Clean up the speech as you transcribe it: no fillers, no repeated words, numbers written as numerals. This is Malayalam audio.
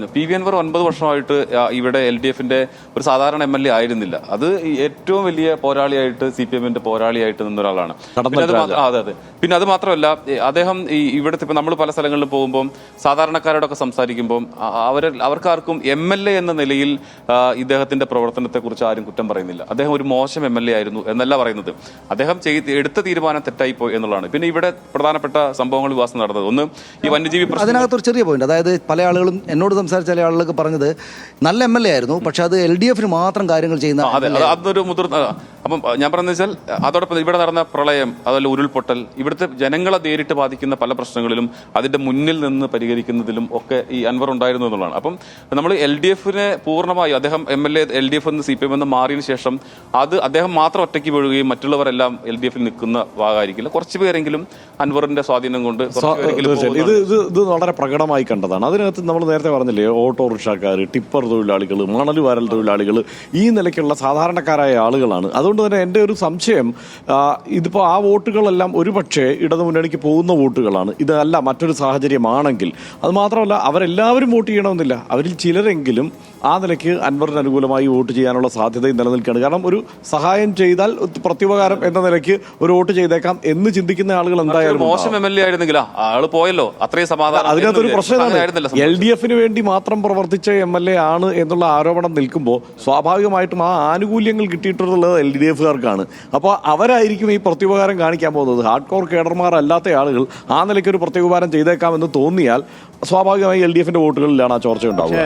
പറഞ്ഞു. പി വി അൻവർ 9 വർഷമായിട്ട് ഇവിടെ LDF-ന്റെ ഒരു സാധാരണ MLA ആയിരുന്നില്ല. അത് ഏറ്റവും വലിയ പോരാളിയായിട്ട് CPM-ന്റെ പോരാളിയായിട്ട് നിന്ന ഒരാളാണ്. അതെ. പിന്നെ അത് മാത്രമല്ല, അദ്ദേഹം ഇവിടുത്തെ ഇപ്പം നമ്മൾ പല സ്ഥലങ്ങളിലും പോകുമ്പോൾ സാധാരണക്കാരോടൊക്കെ സംസാരിക്കുമ്പോൾ അവർക്കാർക്കും MLA എന്ന നിലയിൽ ഇദ്ദേഹത്തിന്റെ പ്രവർത്തനത്തെ കുറിച്ച് ആരും കുറ്റം പറയുന്നില്ല. അദ്ദേഹം ഒരു മോശം MLA ആയിരുന്നു എന്നല്ല പറയുന്നത്. അദ്ദേഹം എടുത്ത തീരുമാനം തെറ്റായി പോയി എന്നുള്ളതാണ്. പിന്നെ ഇവിടെ പ്രധാനപ്പെട്ട സംഭവങ്ങൾ വിവാസം നടന്നത് ഒന്ന് ഈ വന്യജീവി അതിനകത്തൊരു ചെറിയ പോയിന്റ്. അതായത് പല ആളുകളും എന്നോട് സംസാരിച്ച ചില ആളുകൾക്ക് പറഞ്ഞത് നല്ല MLA ആയിരുന്നു, പക്ഷെ അത് LDF-ന് മാത്രം കാര്യങ്ങൾ ചെയ്യുന്ന. അതൊരു മുതിർന്ന. അപ്പം ഞാൻ പറഞ്ഞത് വെച്ചാൽ അതോടൊപ്പം ഇവിടെ നടന്ന പ്രളയം, അതുപോലെ ഉരുൾപൊട്ടൽ, ഇവിടുത്തെ ജനങ്ങളെ നേരിട്ട് ബാധിക്കുന്ന പല പ്രശ്നങ്ങളിലും അതിന്റെ മുന്നിൽ നിന്ന് പരിഹരിക്കുന്നതിലും ഒക്കെ ഈ അൻവർ ഉണ്ടായിരുന്നു എന്നുള്ളതാണ്. അപ്പം നമ്മൾ LDF-നെ പൂർണ്ണമായി അദ്ദേഹം MLA LDF എന്ന് CPM എന്ന് മാറിയതിനു ശേഷം അത് അദ്ദേഹം മാത്രം ഒറ്റയ്ക്ക് വീഴുകയും മറ്റുള്ളവരെല്ലാം LDF-ൽ നിൽക്കുന്ന ഭാഗമായിരിക്കില്ല. കുറച്ച് പേരെങ്കിലും അൻവറിന്റെ സ്വാധീനം കൊണ്ട് ഇത് വളരെ പ്രകടമായി കണ്ടതാണ്. അതിനകത്ത് നമ്മൾ നേരത്തെ പറഞ്ഞില്ലേ, ഓട്ടോറിക്ഷക്കാർ, ടിപ്പർ തൊഴിലാളികൾ, മണൽ വാരൽ തൊഴിലാളികൾ, ഈ നിലയ്ക്കുള്ള സാധാരണക്കാരായ ആളുകളാണ്. അതുകൊണ്ട് തന്നെ എൻ്റെ ഒരു സംശയം, ഇതിപ്പോൾ ആ വോട്ടുകളെല്ലാം ഒരുപക്ഷെ ഇടതുമുന്നണിക്ക് പോകുന്ന വോട്ടുകളാണ്. ഇതല്ല മറ്റൊരു സാഹചര്യമാണെങ്കിൽ. അത് മാത്രമല്ല, അവരെല്ലാവരും വോട്ട് ചെയ്യണമെന്നില്ല. അവരിൽ ചിലരെങ്കിലും ആ നിലയ്ക്ക് അൻവറിന് അനുകൂലമായി വോട്ട് ചെയ്യാനുള്ള സാധ്യതയും നിലനിൽക്കുകയാണ്. കാരണം ഒരു സഹായം ചെയ്താൽ പ്രത്യുപകാരം എന്ന നിലയ്ക്ക് ഒരു വോട്ട് ചെയ്തേക്കാം എന്ന് ചിന്തിക്കുന്ന ആളുകൾ എന്തായാലും. മോശം MLA ആയിരുന്നെങ്കിലോ ആള് പോയല്ലോ, അത്രയും സമാധാനം. അതിനകത്തൊരു പ്രശ്നമാണ്, LDF-ന് വേണ്ടി മാത്രം പ്രവർത്തിച്ച MLA ആണ് എന്നുള്ള ആരോപണം നിൽക്കുമ്പോൾ സ്വാഭാവികമായിട്ടും ആ ആനുകൂല്യങ്ങൾ കിട്ടിയിട്ടുള്ളത് LDF-കാർക്കാണ്. അപ്പോൾ അവരായിരിക്കും ഈ പ്രത്യുപകാരം കാണിക്കാൻ പോകുന്നത്. ഹാർഡ് കോർ കേഡർമാർ അല്ലാത്ത ആളുകൾ ആ നിലയ്ക്ക് ഒരു പ്രത്യുപകാരം ചെയ്തേക്കാമെന്ന് തോന്നിയാൽ സ്വാഭാവികമായി LDF-ന്റെ വോട്ടുകളിലാണ് ആ ചോർച്ച ഉണ്ടാവുക.